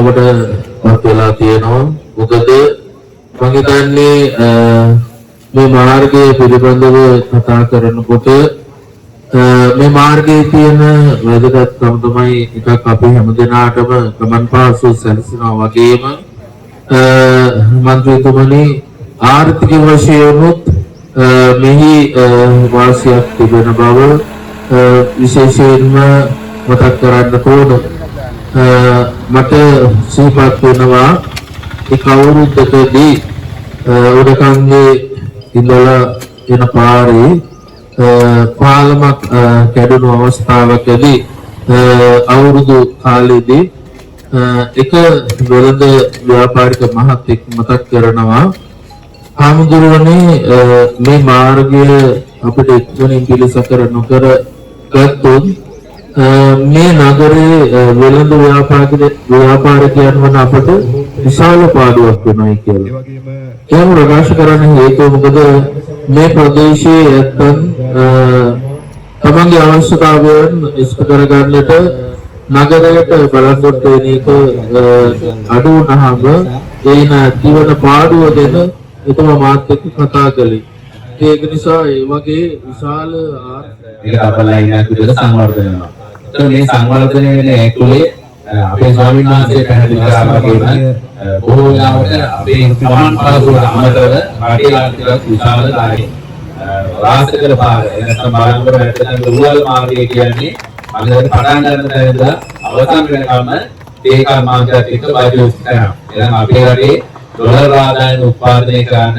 අපට වෙලා තියෙනවා. මොකද මම හිතන්නේ මේ මාර්ගය පිළිබඳව කතා කරනකොට මේ මාර්ගයේ තියෙන වැදගත්කම තමයි එකක් අපි හැමදෙනාටම ගමන් පාසු සැලසෙනවා වගේම මන්ත්‍රීතුමනි ආර්ථික වශයෙන්ුත් මෙහි වාසියක් තිබෙන බව විශේෂයෙන්ම මතක් කරන්න ඕන. මට සිහිපත් වෙනවා එක් අවුරුද්දකදී උඩකන්ගේ ඉඳලා එන පාරේ පාලමක් කැඩුණු අවස්ථාවකදී අවුරුදු කාලෙදී එක වෙළඳ ව්‍යාපාරික මහත්තයෙක් මතක් කරනවා හාමුදුරුවනේ මේ මාර්ගය අපිට ඉක්මනින් පිළිසකර නොකර ගත්තොත් මේ නගරේ වෙළඳ ව්‍යාපාරිකයන් වන අපට විශාල පාඩුවක් වෙනවා කියලා. එහෙම ප්‍රකාශ කරන්න හේතුව මොකද මේ ප්‍රදේශයේ ඇත්තන් තමන්ගේ අවශ්‍යතාවයන් ඉෂ්ට කරගන්නට නගරයට බලන්කොට වෙන එක අඩු වුණාම ඒන ජීවන පාඩුව දෙන එතුමා මාත් එක්ක කතා කළේ. ඒක නිසා ඒ වගේ විශාල ඒක අපලා ඉන්නත් විදිහට සංවර්ධනය වෙනවා. මේ සංවර්ධනය වෙන ඇතුලේ අපේ ස්වාමීන් වහන්සේ පැහැදිලි කරලා තියෙන බොහෝ වෙලාවට අපේ සමාන් පාසුවල අමතරව රටේ ආර්ථික විශාල දායක රාජකීය පාර එනකම් බලනකොට නැත්නම් රුවල් මාර්ගය කියන්නේ අnder පටන් ගන්න තැනද අවසන් වෙනකම් ඒක මාර්ගයත් එක්ක බයිජෝස් කරනවා. එහෙනම් අපේ රටේ ඩොලර් ආදායම උත්පාදනය කරන්න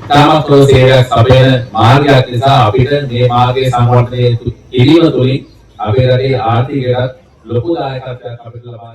තාමත් සේවයක් අපේ මාර්ගයක් නිසා අපිට මේ මාර්ගයේ සංවර්ධනය කිරීම තුළින් අපේ රටේ ආර්ථිකයට ලොකු දායකත්වයක් අපිට ලබා